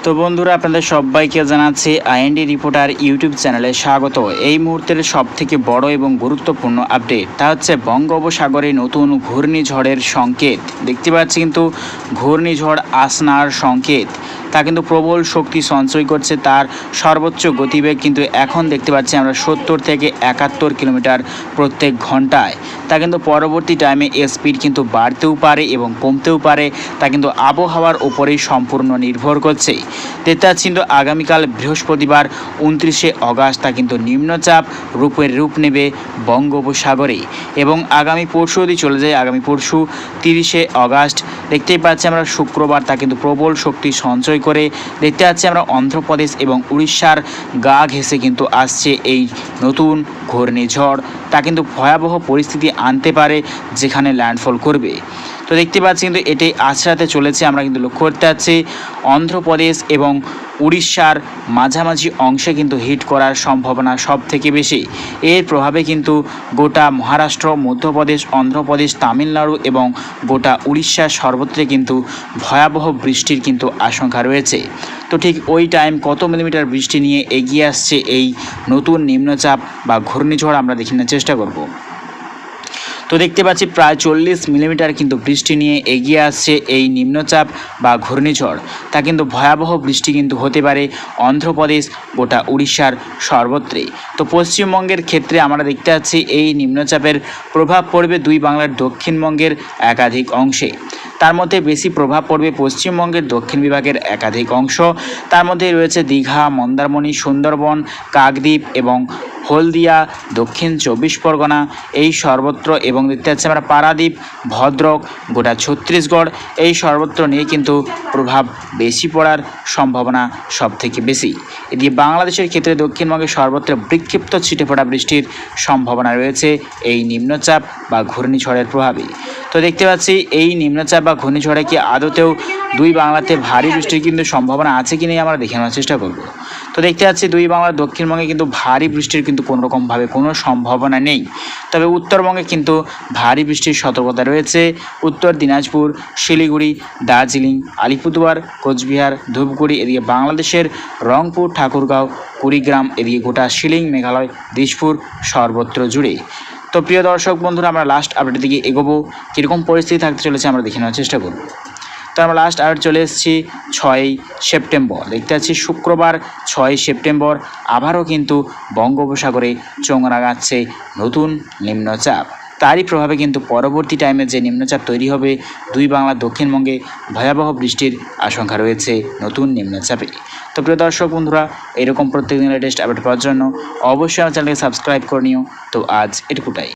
তো বন্ধুরা আপনাদের সবাইকে জানাচ্ছি আইএনডি রিপোর্টার ইউটিউব চ্যানেলে স্বাগত। এই মুহূর্তের সবথেকে বড় এবং গুরুত্বপূর্ণ আপডেট তা হচ্ছে বঙ্গোপসাগরে নতুন ঘূর্ণিঝড়ের সংকেত। দেখতে পাচ্ছি কিন্তু ঘূর্ণিঝড় আসনার সংকেত, তা কিন্তু প্রবল শক্তি সঞ্চয় করছে। তার সর্বোচ্চ গতিবেগ কিন্তু এখন দেখতে পাচ্ছি আমরা 70 থেকে 71 কিলোমিটার প্রত্যেক ঘন্টায়। তা কিন্তু পরবর্তী টাইমে এর স্পিড কিন্তু বাড়তেও পারে এবং কমতেও পারে, তা কিন্তু আবহাওয়ার উপরেই সম্পূর্ণ নির্ভর করছে। দেখতে পাচ্ছি কিন্তু আগামীকাল বৃহস্পতিবার 29শে অগাস্ট তা কিন্তু নিম্নচাপ রূপ নেবে বঙ্গোপসাগরে, এবং আগামী পরশু যদি চলে যায়, আগামী পরশু 30শে অগাস্ট দেখতেই পাচ্ছি আমরা শুক্রবার তা কিন্তু প্রবল শক্তি সঞ্চয় করে দেখতে পাচ্ছি আমরা অন্ধ্রপ্রদেশ এবং উড়িষ্যার গা ঘেঁষে কিন্তু আসছে এই নতুন ঘূর্ণিঝড়। তা কিন্তু ভয়াবহ পরিস্থিতি আনতে পারে যেখানে ল্যান্ডফল করবে। তো দেখতে পাচ্ছি কিন্তু এটাই আছড়াতে চলেছে। আমরা কিন্তু লক্ষ্য করতে পারছি অন্ধ্রপ্রদেশ এবং উড়িষ্যার মাঝামাঝি অংশে কিন্তু হিট করার সম্ভাবনা সব থেকে বেশি। এর প্রভাবে কিন্তু গোটা মহারাষ্ট্র, মধ্যপ্রদেশ, অন্ধ্রপ্রদেশ, তামিলনাড়ু এবং গোটা উড়িষ্যার সর্বত্রে কিন্তু ভয়াবহ বৃষ্টির কিন্তু আশঙ্কা রয়েছে। তো ঠিক ওই টাইম কত মিলিমিটার বৃষ্টি নিয়ে এগিয়ে আসছে এই নতুন নিম্নচাপ বা ঘূর্ণিঝড় আমরা দেখে নেওয়ার চেষ্টা করব। তো দেখতে পাচ্ছি প্রায় 40 মিলিমিটার কিন্তু বৃষ্টি নিয়ে এগিয়ে আসছে এই নিম্নচাপ বা ঘূর্ণিঝড়। তা কিন্তু ভয়াবহ বৃষ্টি কিন্তু হতে পারে অন্ধ্রপ্রদেশ, গোটা উড়িষ্যার সর্বত্রে। তো পশ্চিমবঙ্গের ক্ষেত্রে আমরা দেখতে পাচ্ছি এই নিম্নচাপের প্রভাব পড়বে দুই বাংলার দক্ষিণবঙ্গের একাধিক অংশে। তার মধ্যে বেশি প্রভাব পড়বে পশ্চিমবঙ্গের দক্ষিণ বিভাগের একাধিক অংশ। তার মধ্যে রয়েছে দীঘা, মন্দারমণি, সুন্দরবন, কাকদ্বীপ এবং হলদিয়া, দক্ষিণ 24 পরগনা এই সর্বত্র, এবং দেখতে পাচ্ছি আমরা পারাদ্বীপ, ভদ্রক, গোটা ছত্তিশগড় এই সর্বত্র নিয়ে কিন্তু প্রভাব বেশি পড়ার সম্ভাবনা সব থেকে বেশি। এদিকে বাংলাদেশের ক্ষেত্রে দক্ষিণবঙ্গের সর্বত্র বিক্ষিপ্ত ছিটে পড়া বৃষ্টির সম্ভাবনা রয়েছে এই নিম্নচাপ বা ঘূর্ণিঝড়ের প্রভাবে। তো দেখতে পাচ্ছি এই নিম্নচাপ বা ঘূর্ণিঝড়ে কি আদতেও দুই বাংলাতে ভারী বৃষ্টির কিন্তু সম্ভাবনা আছে কি নেই আমরা দেখে নেওয়ার চেষ্টা করব। তো দেখতে পাচ্ছি দুই বাংলার দক্ষিণবঙ্গে কিন্তু ভারী বৃষ্টির কিন্তু কোনোরকমভাবে কোনো সম্ভাবনা নেই। তবে উত্তরবঙ্গে কিন্তু ভারী বৃষ্টির সতর্কতা রয়েছে। উত্তর দিনাজপুর, শিলিগুড়ি, দার্জিলিং, আলিপুরদুয়ার, কোচবিহার, ধূপগুড়ি, এদিকে বাংলাদেশের রংপুর, ঠাকুরগাঁও, কুড়িগ্রাম, এদিকে গোটা শিলিং, মেঘালয়, দিশপুর সর্বত্র জুড়ে। তো প্রিয় দর্শক বন্ধুরা, আমরা লাস্ট আপডেটের দিকে এগোবো। কীরকম পরিস্থিতি থাকতে চলেছে আমরা দেখে নেওয়ার চেষ্টা করব। তো আমরা লাস্ট আপডেট চলে এসেছি 6ই সেপ্টেম্বর। দেখতে পাচ্ছি শুক্রবার 6ই সেপ্টেম্বর আবারও কিন্তু বঙ্গোপসাগরে চোঙ রাঙাচ্ছে নতুন নিম্নচাপ। তারই প্রভাবে কিন্তু পরবর্তী টাইমে যে নিম্নচাপ তৈরি হবে দুই বাংলার দক্ষিণবঙ্গে ভয়াবহ বৃষ্টির আশঙ্কা রয়েছে নতুন নিম্নচাপে। তো প্রিয় দর্শক বন্ধুরা, এরকম প্রত্যেকদিন লেটেস্ট আপডেট পাওয়ার জন্য অবশ্যই আমার চ্যানেলকে সাবস্ক্রাইব করে নিও। তো আজ এটুকুটাই।